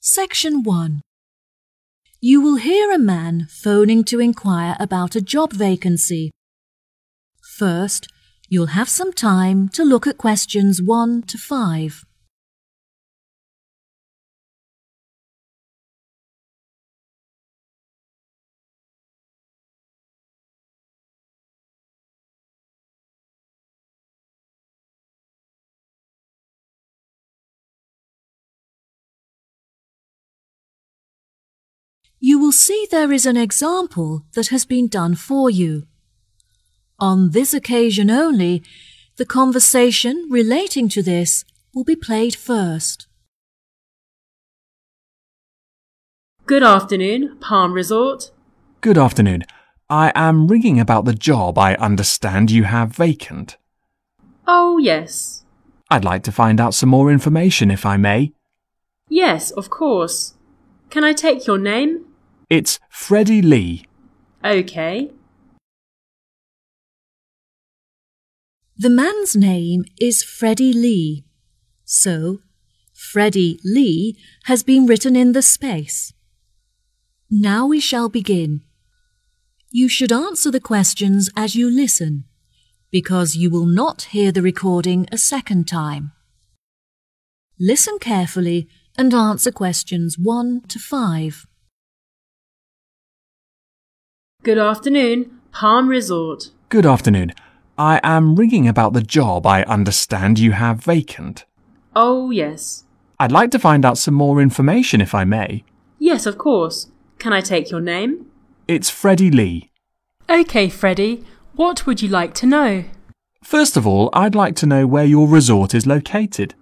Section 1. You will hear a man phoning to inquire about a job vacancy. First, you'll have some time to look at questions 1 to 5. You will see there is an example that has been done for you. On this occasion only, the conversation relating to this will be played first. Good afternoon, Palm Resort. Good afternoon. I am ringing about the job I understand you have vacant. Oh, yes. I'd like to find out some more information if I may. Yes, of course. Can I take your name? It's Freddie Lee. OK. The man's name is Freddie Lee, so Freddie Lee has been written in the space. Now we shall begin. You should answer the questions as you listen, because you will not hear the recording a second time. Listen carefully and answer questions 1 to 5. Good afternoon, Palm Resort. Good afternoon. I am ringing about the job I understand you have vacant. Oh, yes. I'd like to find out some more information if I may. Yes, of course. Can I take your name? It's Freddie Lee. OK, Freddie. What would you like to know? First of all, I'd like to know where your resort is located.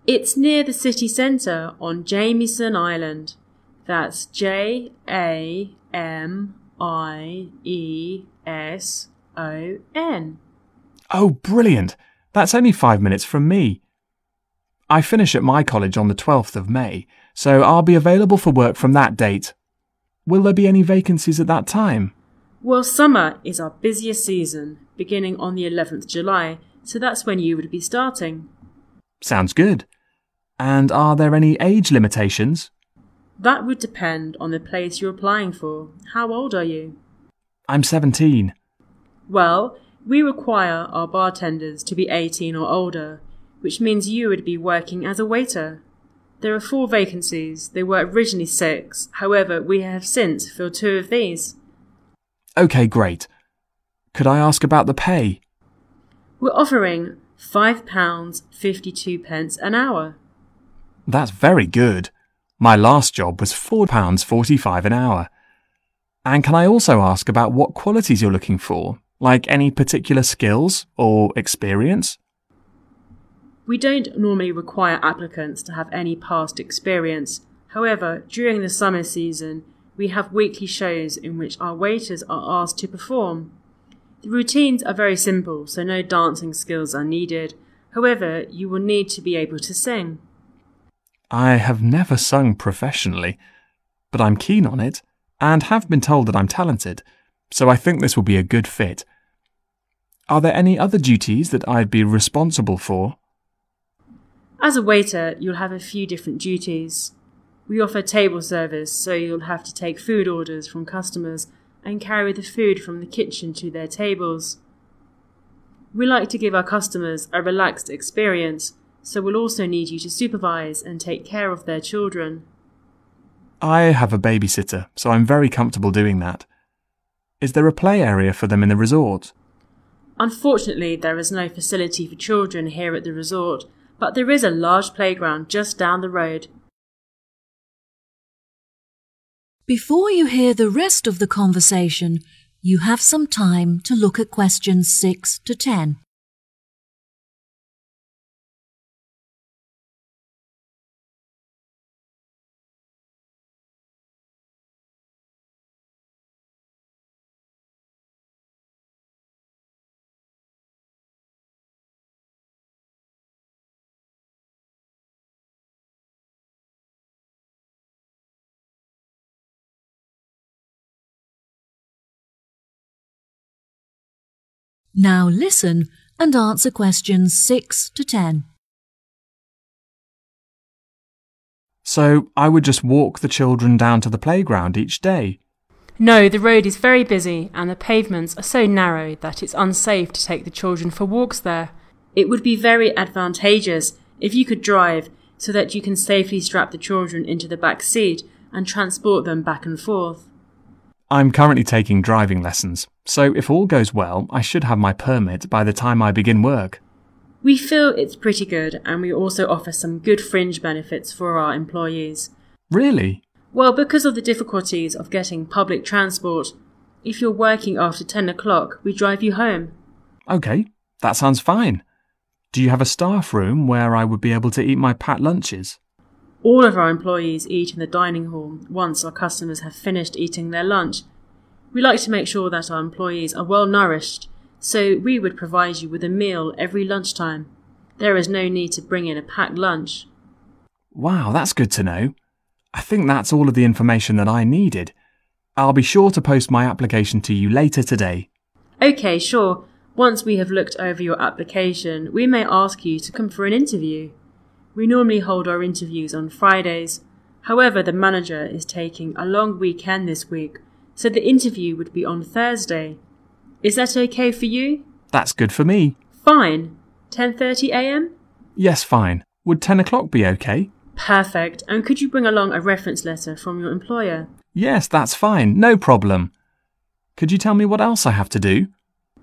It's near the city centre on Jamieson Island. That's Jamieson. Oh, brilliant. That's only 5 minutes from me. I finish at my college on the 12th of May, so I'll be available for work from that date. Will there be any vacancies at that time? Well, summer is our busiest season, beginning on the 11th July, so that's when you would be starting. Sounds good. And are there any age limitations? That would depend on the place you're applying for. How old are you? I'm 17. Well, we require our bartenders to be 18 or older, which means you would be working as a waiter. There are 4 vacancies. There were originally 6. However, we have since filled 2 of these. OK, great. Could I ask about the pay? We're offering £5.52 an hour. That's very good. My last job was £4.45 an hour. And can I also ask about what qualities you're looking for, like any particular skills or experience? We don't normally require applicants to have any past experience. However, during the summer season, we have weekly shows in which our waiters are asked to perform. The routines are very simple, so no dancing skills are needed. However, you will need to be able to sing. I have never sung professionally, but I'm keen on it and have been told that I'm talented, so I think this will be a good fit. Are there any other duties that I'd be responsible for? As a waiter, you'll have a few different duties. We offer table service, so you'll have to take food orders from customers and carry the food from the kitchen to their tables. We like to give our customers a relaxed experience, so we'll also need you to supervise and take care of their children. I have a babysitter, so I'm very comfortable doing that. Is there a play area for them in the resort? Unfortunately, there is no facility for children here at the resort, but there is a large playground just down the road. Before you hear the rest of the conversation, you have some time to look at questions 6 to 10. Now listen and answer questions 6 to 10. So I would just walk the children down to the playground each day? No, the road is very busy and the pavements are so narrow that it's unsafe to take the children for walks there. It would be very advantageous if you could drive so that you can safely strap the children into the back seat and transport them back and forth. I'm currently taking driving lessons, so if all goes well, I should have my permit by the time I begin work. We feel it's pretty good, and we also offer some good fringe benefits for our employees. Really? Well, because of the difficulties of getting public transport, if you're working after 10 o'clock, we drive you home. OK, that sounds fine. Do you have a staff room where I would be able to eat my packed lunches? All of our employees eat in the dining hall once our customers have finished eating their lunch. We like to make sure that our employees are well nourished, so we would provide you with a meal every lunchtime. There is no need to bring in a packed lunch. Wow, that's good to know. I think that's all of the information that I needed. I'll be sure to post my application to you later today. OK, sure. Once we have looked over your application, we may ask you to come for an interview. We normally hold our interviews on Fridays. However, the manager is taking a long weekend this week, so the interview would be on Thursday. Is that OK for you? That's good for me. Fine. 10:30 a.m? Yes, fine. Would 10 o'clock be OK? Perfect. And could you bring along a reference letter from your employer? Yes, that's fine. No problem. Could you tell me what else I have to do?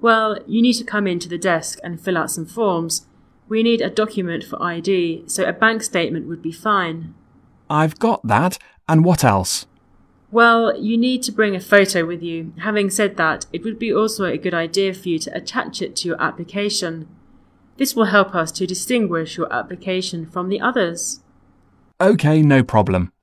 Well, you need to come into the desk and fill out some forms. We need a document for ID, so a bank statement would be fine. I've got that. And what else? Well, you need to bring a photo with you. Having said that, it would be also a good idea for you to attach it to your application. This will help us to distinguish your application from the others. OK, no problem.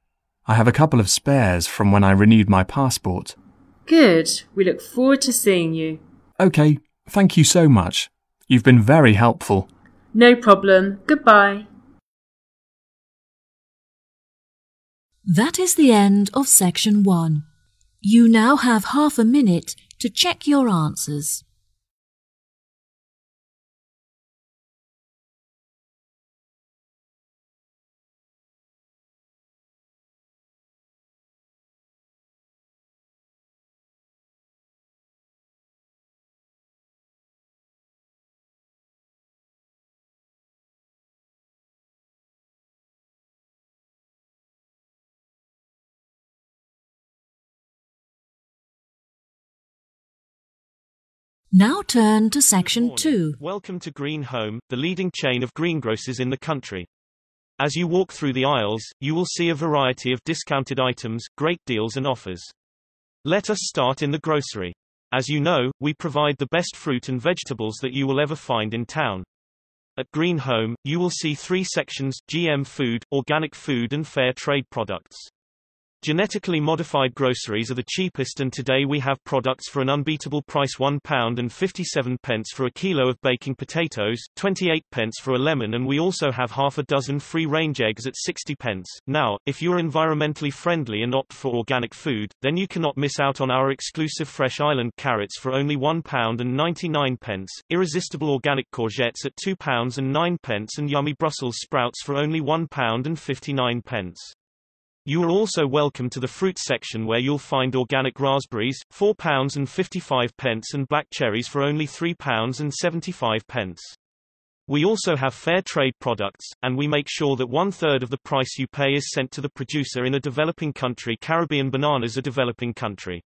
I have a couple of spares from when I renewed my passport. Good. We look forward to seeing you. OK, thank you so much. You've been very helpful. No problem. Goodbye. That is the end of section 1. You now have half a minute to check your answers. Now turn to section 2. Welcome to Green Home, the leading chain of greengrocers in the country. As you walk through the aisles, you will see a variety of discounted items, great deals and offers. Let us start in the grocery. As you know, we provide the best fruit and vegetables that you will ever find in town. At Green Home, you will see 3 sections: GM food, organic food and fair trade products. Genetically modified groceries are the cheapest, and today we have products for an unbeatable price: £1.57 for a kilo of baking potatoes, 28p for a lemon, and we also have half a dozen free-range eggs at 60p. Now, if you're environmentally friendly and opt for organic food, then you cannot miss out on our exclusive Fresh Island carrots for only £1.99, irresistible organic courgettes at £2.09, and yummy Brussels sprouts for only £1.59. You are also welcome to the fruit section, where you'll find organic raspberries, £4.55, and black cherries for only £3.75. We also have fair trade products, and we make sure that 1/3 of the price you pay is sent to the producer in a developing country. Caribbean bananas are developing country.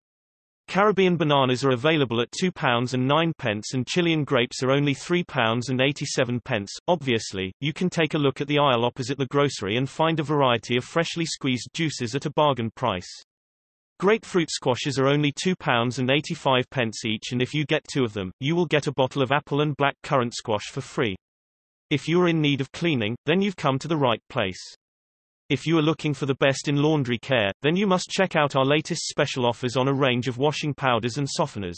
Caribbean bananas are available at £2.09, and Chilean grapes are only £3.87. Obviously, you can take a look at the aisle opposite the grocery and find a variety of freshly squeezed juices at a bargain price. Grapefruit squashes are only £2.85 each, and if you get 2 of them, you will get a bottle of apple and black currant squash for free. If you are in need of cleaning, then you've come to the right place. If you are looking for the best in laundry care, then you must check out our latest special offers on a range of washing powders and softeners.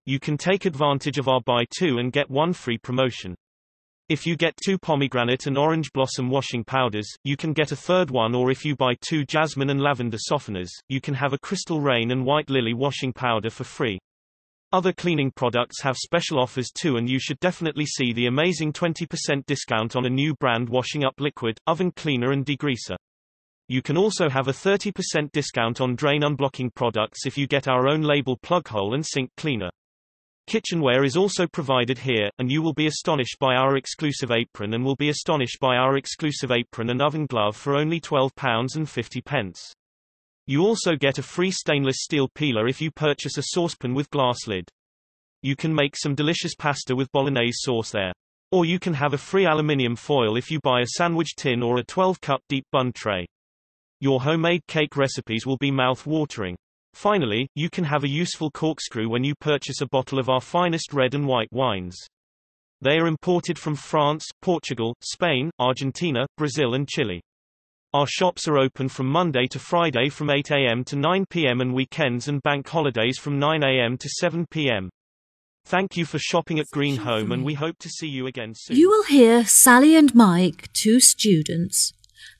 You can take advantage of our buy 2 and get 1 free promotion. If you get 2 pomegranate and orange blossom washing powders, you can get a 3rd one, or if you buy 2 jasmine and lavender softeners, you can have a crystal rain and white lily washing powder for free. Other cleaning products have special offers too, and you should definitely see the amazing 20% discount on a new brand washing up liquid, oven cleaner and degreaser. You can also have a 30% discount on drain unblocking products if you get our own label plug hole and sink cleaner. Kitchenware is also provided here, and you will be astonished by our exclusive apron and will be astonished by our exclusive apron and oven glove for only £12.50. You also get a free stainless steel peeler if you purchase a saucepan with glass lid. You can make some delicious pasta with bolognese sauce there. Or you can have a free aluminium foil if you buy a sandwich tin or a 12-cup deep bun tray. Your homemade cake recipes will be mouth-watering. Finally, you can have a useful corkscrew when you purchase a bottle of our finest red and white wines. They are imported from France, Portugal, Spain, Argentina, Brazil and Chile. Our shops are open from Monday to Friday from 8 a.m. to 9 p.m. and weekends and bank holidays from 9 a.m. to 7 p.m. Thank you for shopping at Green Home, and we hope to see you again soon. You will hear Sally and Mike, 2 students,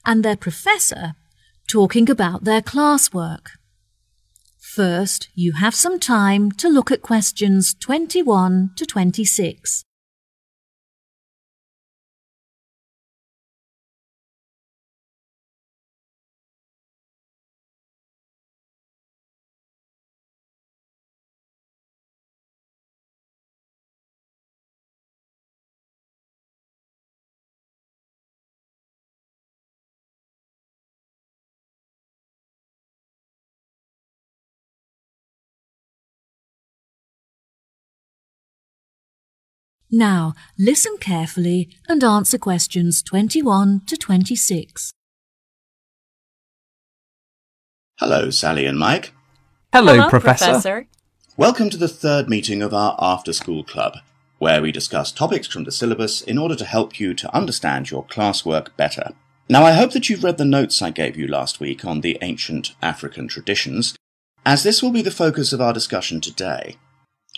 and their professor talking about their classwork. First, you have some time to look at questions 21 to 26. Now, listen carefully and answer questions 21 to 26. Hello, Sally and Mike. Hello, Professor. Welcome to the 3rd meeting of our after-school club, where we discuss topics from the syllabus in order to help you to understand your classwork better. Now, I hope that you've read the notes I gave you last week on the ancient African traditions, as this will be the focus of our discussion today.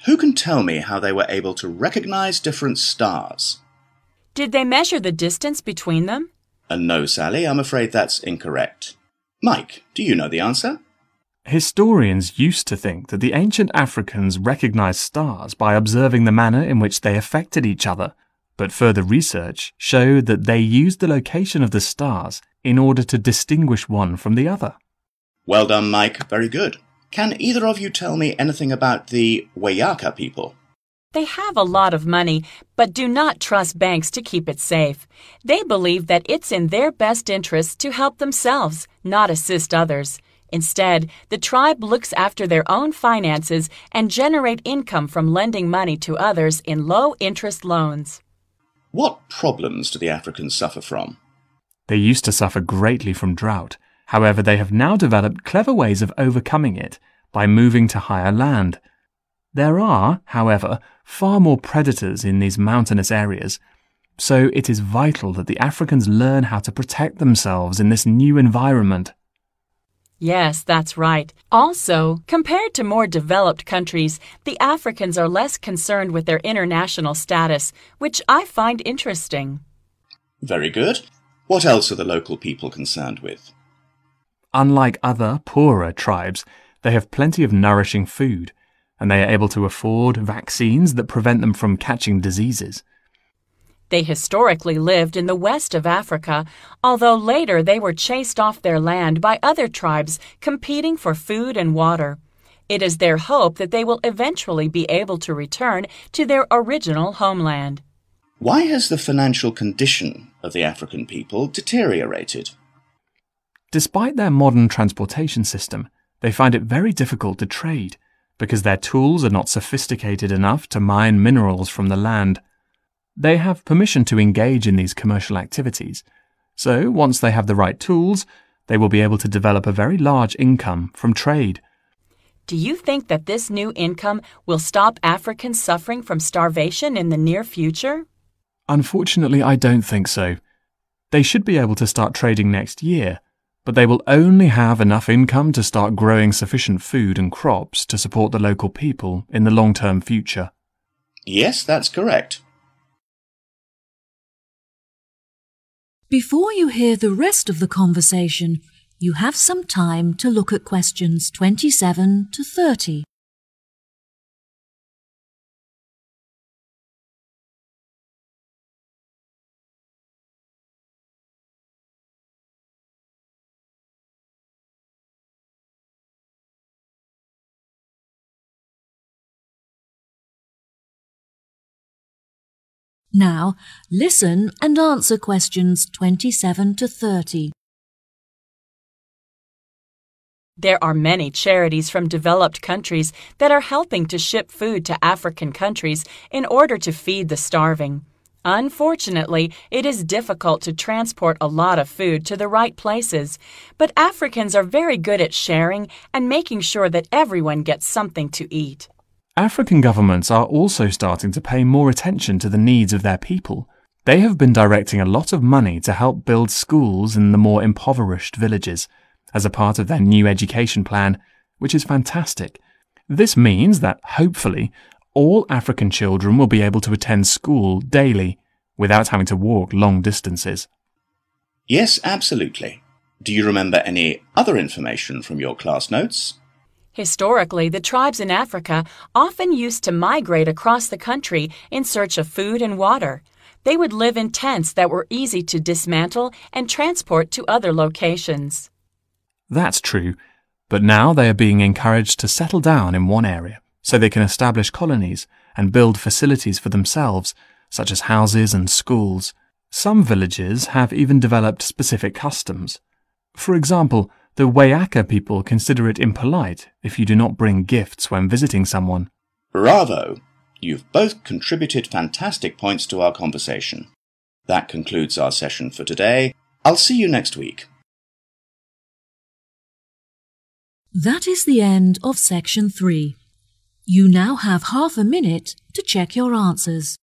Who can tell me how they were able to recognize different stars? Did they measure the distance between them? No, Sally, I'm afraid that's incorrect. Mike, do you know the answer? Historians used to think that the ancient Africans recognized stars by observing the manner in which they affected each other, but further research showed that they used the location of the stars in order to distinguish one from the other. Well done, Mike. Very good. Can either of you tell me anything about the Wayaka people? They have a lot of money, but do not trust banks to keep it safe. They believe that it's in their best interest to help themselves, not assist others. Instead, the tribe looks after their own finances and generate income from lending money to others in low-interest loans. What problems do the Africans suffer from? They used to suffer greatly from drought. However, they have now developed clever ways of overcoming it by moving to higher land. There are, however, far more predators in these mountainous areas, so it is vital that the Africans learn how to protect themselves in this new environment. Yes, that's right. Also, compared to more developed countries, the Africans are less concerned with their international status, which I find interesting. Very good. What else are the local people concerned with? Unlike other, poorer tribes, they have plenty of nourishing food, and they are able to afford vaccines that prevent them from catching diseases. They historically lived in the west of Africa, although later they were chased off their land by other tribes competing for food and water. It is their hope that they will eventually be able to return to their original homeland. Why has the financial condition of the African people deteriorated? Despite their modern transportation system, they find it very difficult to trade, because their tools are not sophisticated enough to mine minerals from the land. They have permission to engage in these commercial activities, so once they have the right tools, they will be able to develop a very large income from trade. Do you think that this new income will stop Africans suffering from starvation in the near future? Unfortunately, I don't think so. They should be able to start trading next year, but they will only have enough income to start growing sufficient food and crops to support the local people in the long-term future. Yes, that's correct. Before you hear the rest of the conversation, you have some time to look at questions 27 to 30. Now, listen and answer questions 27 to 30. There are many charities from developed countries that are helping to ship food to African countries in order to feed the starving. Unfortunately, it is difficult to transport a lot of food to the right places, but Africans are very good at sharing and making sure that everyone gets something to eat. African governments are also starting to pay more attention to the needs of their people. They have been directing a lot of money to help build schools in the more impoverished villages, as a part of their new education plan, which is fantastic. This means that, hopefully, all African children will be able to attend school daily without having to walk long distances. Yes, absolutely. Do you remember any other information from your class notes? Historically, the tribes in Africa often used to migrate across the country in search of food and water. They would live in tents that were easy to dismantle and transport to other locations. That's true, but now they are being encouraged to settle down in one area so they can establish colonies and build facilities for themselves, such as houses and schools. Some villages have even developed specific customs. For example, the Wayaka people consider it impolite if you do not bring gifts when visiting someone. Bravo! You've both contributed fantastic points to our conversation. That concludes our session for today. I'll see you next week. That is the end of section 3. You now have half a minute to check your answers.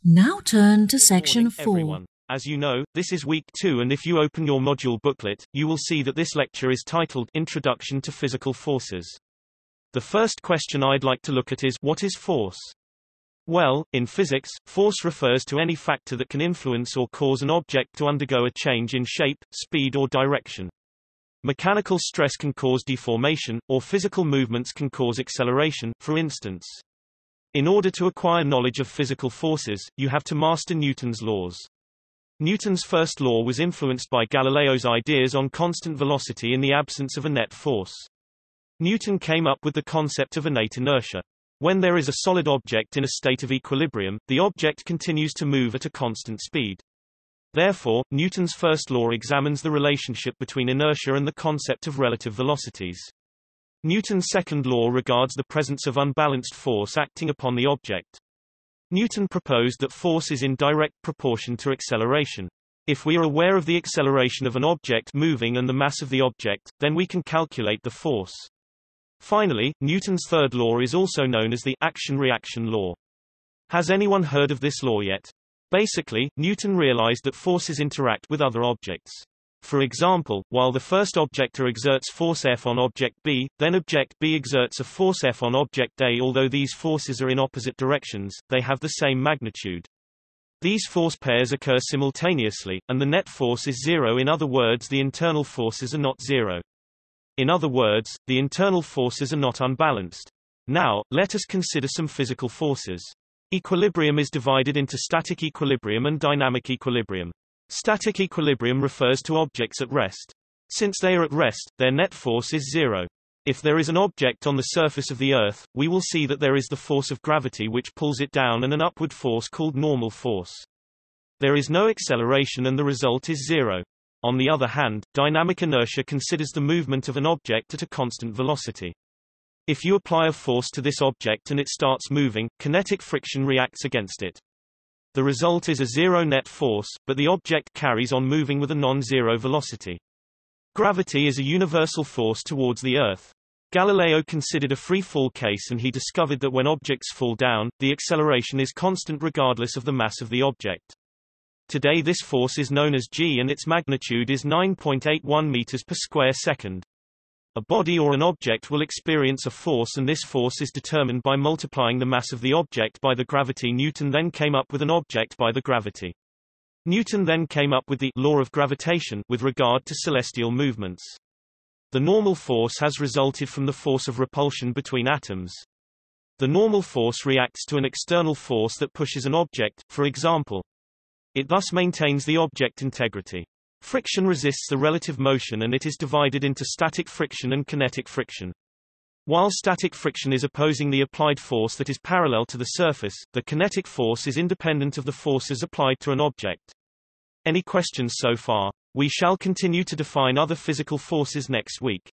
Now turn to section 4. Everyone. As you know, this is week 2, and if you open your module booklet, you will see that this lecture is titled Introduction to Physical Forces. The first question I'd like to look at is, what is force? Well, in physics, force refers to any factor that can influence or cause an object to undergo a change in shape, speed or direction. Mechanical stress can cause deformation, or physical movements can cause acceleration, for instance. In order to acquire knowledge of physical forces, you have to master Newton's laws. Newton's first law was influenced by Galileo's ideas on constant velocity in the absence of a net force. Newton came up with the concept of innate inertia. When there is a solid object in a state of equilibrium, the object continues to move at a constant speed. Therefore, Newton's first law examines the relationship between inertia and the concept of relative velocities. Newton's second law regards the presence of unbalanced force acting upon the object. Newton proposed that force is in direct proportion to acceleration. If we are aware of the acceleration of an object moving and the mass of the object, then we can calculate the force. Finally, Newton's third law is also known as the action-reaction law. Has anyone heard of this law yet? Basically, Newton realized that forces interact with other objects. For example, while the first object A exerts force F on object B, then object B exerts a force F on object A. Although these forces are in opposite directions, they have the same magnitude. These force pairs occur simultaneously, and the net force is zero. In other words, the internal forces are not zero. In other words, the internal forces are not unbalanced. Now, let us consider some physical forces. Equilibrium is divided into static equilibrium and dynamic equilibrium. Static equilibrium refers to objects at rest. Since they are at rest, their net force is zero. If there is an object on the surface of the Earth, we will see that there is the force of gravity which pulls it down and an upward force called normal force. There is no acceleration and the result is zero. On the other hand, dynamic inertia considers the movement of an object at a constant velocity. If you apply a force to this object and it starts moving, kinetic friction reacts against it. The result is a zero net force, but the object carries on moving with a non-zero velocity. Gravity is a universal force towards the Earth. Galileo considered a free fall case and he discovered that when objects fall down, the acceleration is constant regardless of the mass of the object. Today this force is known as g and its magnitude is 9.81 meters per square second. A body or an object will experience a force, and this force is determined by multiplying the mass of the object by the gravity. Newton then came up with an object by the gravity. Newton then came up with the law of gravitation with regard to celestial movements. The normal force has resulted from the force of repulsion between atoms. The normal force reacts to an external force that pushes an object, for example. It thus maintains the object integrity. Friction resists the relative motion, and it is divided into static friction and kinetic friction. While static friction is opposing the applied force that is parallel to the surface, the kinetic force is independent of the forces applied to an object. Any questions so far? We shall continue to define other physical forces next week.